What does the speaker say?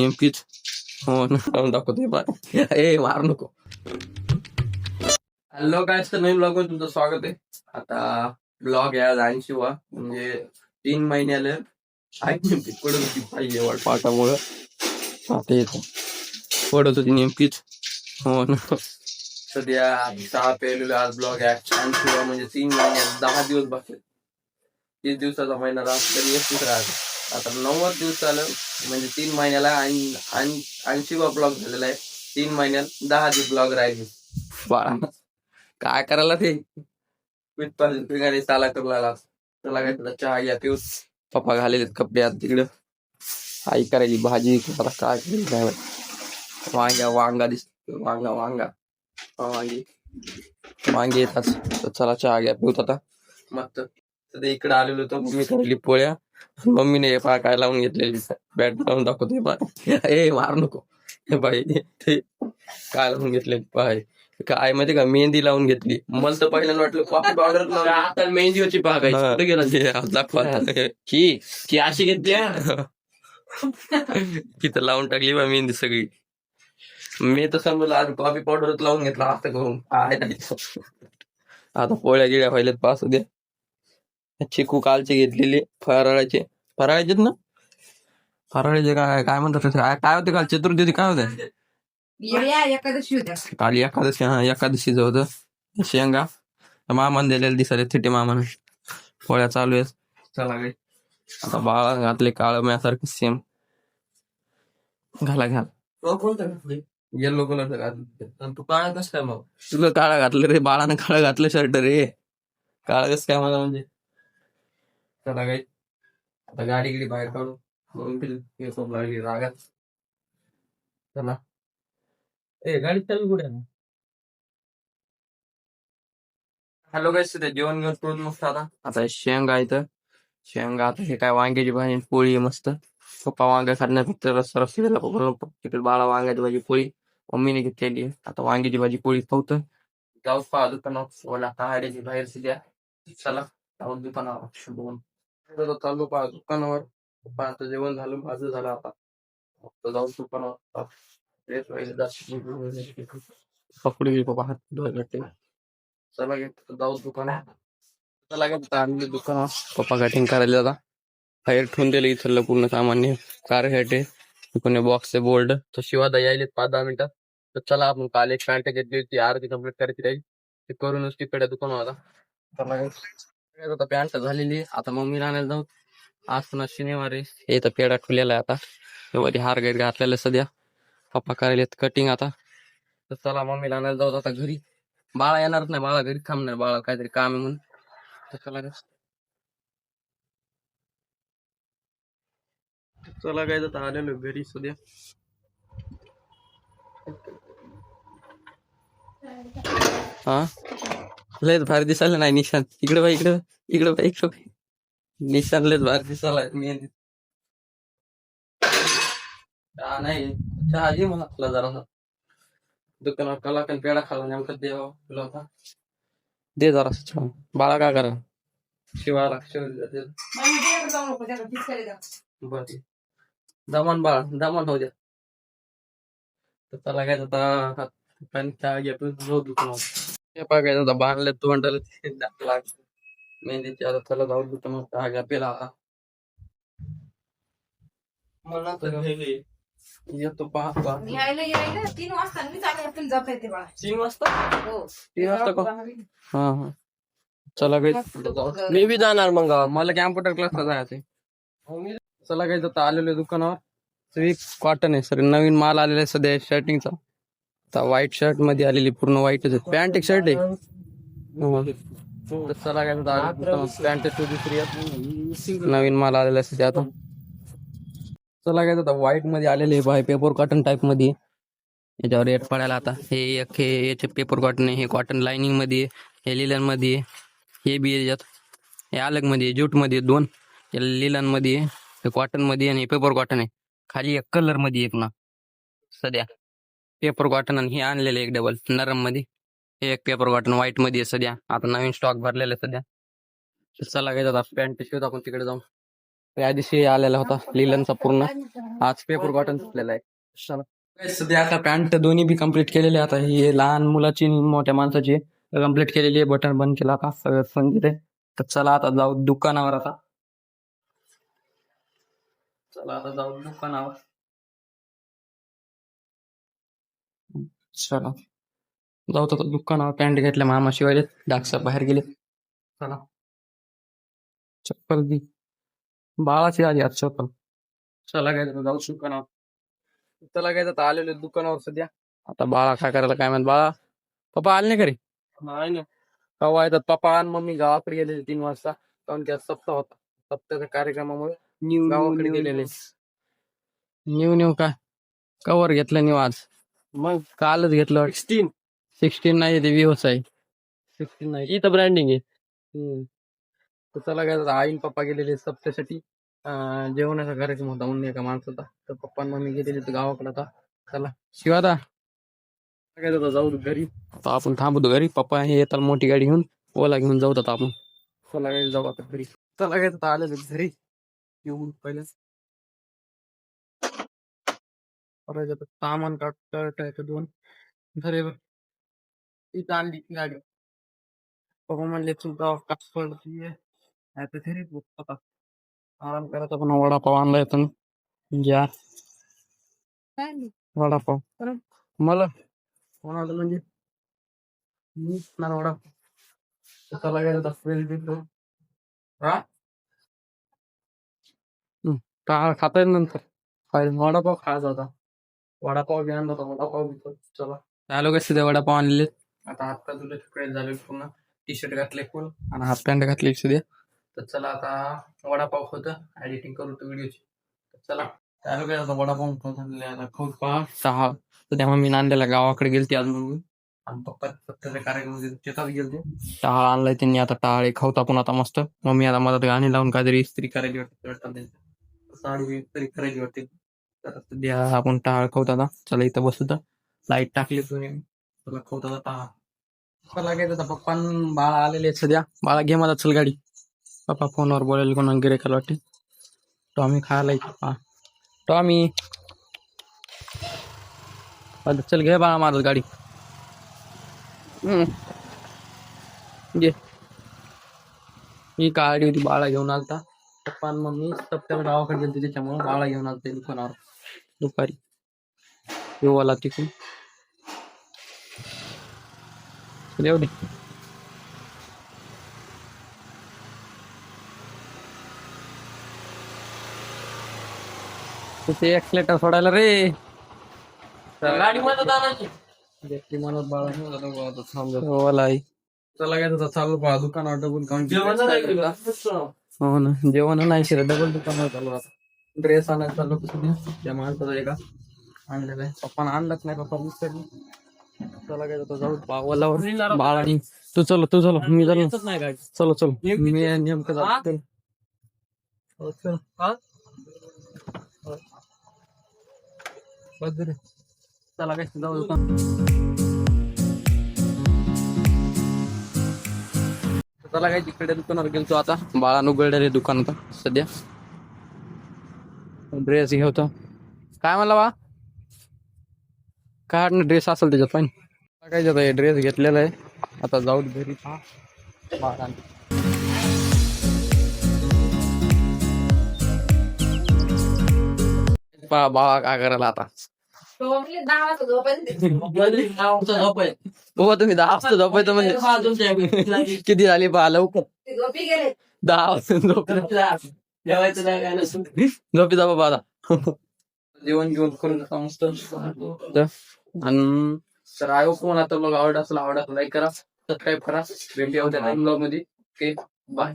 नेमकीच हो ना दाखवते ए मार नको. हॅलो काय तर नवीन ब्लॉग मध्ये तुमचं स्वागत आहे. आता ब्लॉग आहे आज 80 वा म्हणजे 3 महिन्याला नेमकी पडत होती पाहिजे वाट पाठामुळं आता येतो पडत होती नेमकीच हो ना. सध्या 6 पेलेलो आज ब्लॉग आहे 80 वा म्हणजे 3 महिन्यात 10 दिवस बाकी 30 दिवसाचा महिना तरी 31 राहतो. आता 90 दिवस झालं म्हणजे 3 महिन्याला 80 वा ब्लॉग झालेला आहे. 3 महिन्यात 10 दिवस ब्लॉग राहिले. बाळा काय करायला ते पिठाने साला करू लागला. त्याला काय तुला चहा घ्या पिऊ. पप्पा घालेले कपडे आज तिकडं आई करायची भाजी आता काय करायची काय माहित. वांगा दिसतो वांगा वांगे येतात तर चला चहा घ्या पिऊत आता मस्त. इकडे आलेलो होतो मम्मी करायली पोळ्या मम्मीने पहा काय लावून घेतलेली बॅट लावून दाखवते ए मार नको बाई ते काय लावून घेतले पाय काय माहिती का मेहंदी लावून घेतली. मला तर पहिल्यांदा वाटलं कॉफी पावडर आता मेहंदी होती पाहायची गेला दाखवा ही अशी घेतली तिथं लावून टाकली बा मेहंदी सगळी. मी तर समजलं आज कॉफी पावडरच लावून घेतला आता करून काय आता पोळ्या गिळ्या व्हायल्यात पास द्या. चिकू कालचे घेतलेले फराळाचेच ना फराळाचे काय काय म्हणतात काय होते काल चतुर्थी काय होते एकादशी होत्या काल एकादशी हा एकादशीचं होतं. शेंगा मामान दिलेलं दिसायला थिटे मामाने पोळ्या चालू आहेत. चला गे आता बाळा घातले काळ म्यासारखं सेम घाला येल्लो कलरचं घातलं तू काळा कस काय मग तुला काळा घातलं रे बाळानं काळा घातलं शर्ट रे काळा कस काय मला म्हणजे. चला काही आता गाडी गिडी बाहेर काढू म्हणून लागली रागात. चला ए गाडी चालू कुठे हॅलो काय सध्या जेवण घेऊन करून मस्त आता शेंगा इथं शेंगा आता हे काय वांग्याची भाजी पोळी आहे मस्त. पप्पा वांगा खाणार फक्त रस्ता तिकडे बाळा वांग्याची भाजी पोळी मम्मीने घेतलेली आहे. आता वांग्याची भाजी पोळी खाऊत जाऊ पहा दुकानात ओला काड्याची बाहेर द्या. चला जाऊन दुकानावर शुभून चालू पहा दुकानावर पप्पा आता जेवण झालं माझं झालं आता फक्त जाऊन दुकानावर पकडू पप्पा हात धुवायला चला जाऊ दुकानात. चला आणले दुकानावर पप्पा कटिंग करायला आता बाहेर ठेवून दिलं इथलं पूर्ण सामान्य कार हेटे कोणी बॉक्स बोल्ड तर शिवादा यायले 5-10 मिनिटात. तर चला आपण काल एक पॅन्ट घेतली होती आरती कम्प्लीट करायची राहील ते करूनच तिकडे दुकान होता. आता पॅन्ट झालेली आता मम्मी आणायला जाऊ आज पुन्हा शनिवारी हे तर पेढा खुलेला आहे आता वरी हार गैर घातलेला सध्या पप्पा करायला कटिंग आता. तर चला मम्मीला आणायला जाऊ आता घरी बाळा येणारच नाही बाळा घरी थांबणार बाळा काहीतरी काम आहे म्हणून. तर चला काय तर आलेलो घरी सध्या. हा लयच भारी दिसायला नाही निशान इकडे बाई इकडे बाई निशान लयच भारी दिसायला मेहंदी नाही चहा घे मला तुला जरा दुकानावर कला पेढा खाला नेमकं देवा तुला होता दे जरा चहा बाळा काय करा शिवाला बर दमान बाळा दमान होऊ द्या. तर त्याला काय आता चहा घेतो जाऊ दुकानावर बघायचं आता बांधले तोंडाला मेहंदीची आता त्याला जाऊ दुकानावर चहा घ्या पेला आता मला येतो पाहता 3 वाजता मी चालू जाता येते बाळा 3 वाजता हो 3 वाजता का हा चला काही मी बी जाणार मग मला कॅम्प्युटर क्लासला जायचंय. चला काही आता आलेलो दुकानावर सगळी कॉटन आहे सर नवीन माल आलेला आहे सध्या शर्टिंगचा. आता व्हाईट शर्ट मध्ये आलेली पूर्ण व्हाईटच आहे पॅन्ट एक शर्ट आहे. चला काय पॅन्ट दुसरी नवीन माल आलेला आहे सध्या आता. चला काय आता व्हाईट मध्ये आलेले बाय पेपर कॉटन टाईप मध्ये याच्यावर रेट पडायला आता हे एक हे याचे पेपर कॉटन आहे हे कॉटन लाइनिंग मध्ये हे लिलन मध्ये हे बी याच्यात हे अलग मध्ये ज्यूट मध्ये 2 लिलन मध्ये हे कॉटन मध्ये आणि पेपर कॉटन आहे खाली एक कलर मध्ये एक ना सध्या पेपर कॉटन आणि हे आणलेलं एक डबल नरम मध्ये हे एक पेपर कॉटन व्हाईट मध्ये सध्या आता नवीन स्टॉक भरलेला आहे सध्या. चला काय आता पॅन्ट शिवत आपण तिकडे जाऊन या दिवशी आलेला होता लिलनचा पूर्ण. आज पेपर कॉटन सुटलेला आहे. चला. सध्या आता पॅन्ट दोन्ही बी कम्प्लीट केलेले आता. ही लहान मुलाची आणि मोठ्या माणसाची कम्प्लीट केलेली आहे. बटन बंद केला आता सगळं संगीत आहे. तर चला आता जाऊ दुकानावर आता. चला आता जाऊ दुकानावर. चला जाऊ आता दुकानावर. पॅन्ट घेतल्या मामा शिवायले. डाकसाहेब बाहेर गेले. चला चप्पल बी बाळाची आली आज चप्पल. चला काय जाऊ दुकानावर. चला काय आता आलेलो दुकानावर सध्या. आता बाळा काय करायला काय म्हणत. बाळा पप्पा आले नाही घरी. नाही ना. केव्हा येतात पप्पा आणि मम्मी गावाकडे गेलेले 3 वाजता. कारण की आज सप्ताह होता. सप्ताहाच्या कार्यक्रमामुळे गावाकडे गेलेले. न्यू काय कवर घेतलं न्यू आज. मग कालच घेतलं. 16 नाही ते विवोच आहे. 16 नाही इथं ब्रँडिंग आहे. तर चला काय आता आई पप्पा गेलेले सप्त्यासाठी. जेवणाचा कार्यक्रम होता म्हणून एका माणसाचा. तर पप्पा आणि मम्मी गेलेले तर गावाकडे आता. चला शिवादा काय जाता जाऊ घरी. आता आपण थांबतो घरी. पप्पा हे येतात मोठी गाडी घेऊन. ओला घेऊन जाऊ आता आपण. चला काय जाऊ आता घरी. चला काय आता आलेलो घरी येऊन पहिले सामान काटायचं 2 घरी इथं आणली गाडी. पप्पा म्हणले तू गाव काच पडतीये आता घरी आता आराम करायचा. पण वडापाव आणला येतो घ्या. वडापाव मला कोणाला म्हणजे मी खाणार वडापाव. चला गेला टाळ खाता नंतर वडापाव खायचा होता. वडापाव घ्या होता. वडापाव घेतो. चला चालू कसे ते वडापाव आणले. आता हात पाय तुला फ्रेश झाले. पूर्ण टी शर्ट घातले फुल आणि हाफ पॅन्ट घातली सध्या. तर चला आता वडापाव होतं एडिटिंग करू तो व्हिडिओची. चला चालू काय आता वडापाव खूप सहा. तर तेव्हा मी नांद्याला गावाकडे गेलते आज म्हणून. आणि पप्पा सत्याच्या कार्यक्रम शेतात गेलते. टाळ आणलाय त्यांनी. आता टाळ एक खाऊत आपण आता मस्त. मम्मी आता मदत गाणी लावून काहीतरी इस्त्री करायची वाटते. साडी इस्त्री करायची वाटते. तर सध्या आपण टाळ खाऊत आता. चला इथं बसू तर लाईट टाकली तुम्ही. चला खाऊत आता टाळ. चला काय आता पप्पा बाळा आलेले आहेत सध्या. बाळा घे मला चल गाडी. पप्पा फोनवर बोलायला कोणा गिरायकाला वाटते. टॉमी खायला पप्पा टॉमी चल घे बाळा माझं गाडी. घे ही गाडी होती. बाळा घेऊन आलता पप्पा मम्मी. सप्त्याला गावाकडे गेलते त्याच्यामुळे बाळा घेऊन आलते दुकानावर दुपारी. येऊला तिकून एवढे ते एक्सलेटर सोडायला रे. गाडी म्हणत बाळा चला काय चालू बा दुकानावर डबल काउंट. हो ना जेवण नाही शिरा डबल दुकानावर चालू. आता ड्रेस आणायला चालू त्या माणसाचा एका आणलेला आहे. पप्पानं आणलंच नाही. पप्पा विसरली. चला काय जाऊ पावालावर बाळानी. तू चलो मी जातो नाही गाडी. चलो मी नेमकं जातो. चला काय जाऊ दुकान. चला काय तिकडे दुकानावर गेलतो आता. बाळा उघडले दुकान होता सध्या. ड्रेस घेतो. काय म्हणला बा काय ड्रेस असेल त्याच्यात पण काय जात. ड्रेस घेतलेला आहे. आता जाऊ घरी. बाळा काय करायला आता. हो तुम्ही 10 वाजता झोपायचं म्हणजे किती झाली पहा लवकर. 10 वाजता झोपी जा बाबा आता. जेवण घेऊन करून मस्त. आणि तर आयो कोण आता मग आवडत लाईक करा सबस्क्राईब करा. भेटूया उद्या मध्ये. Okay bye.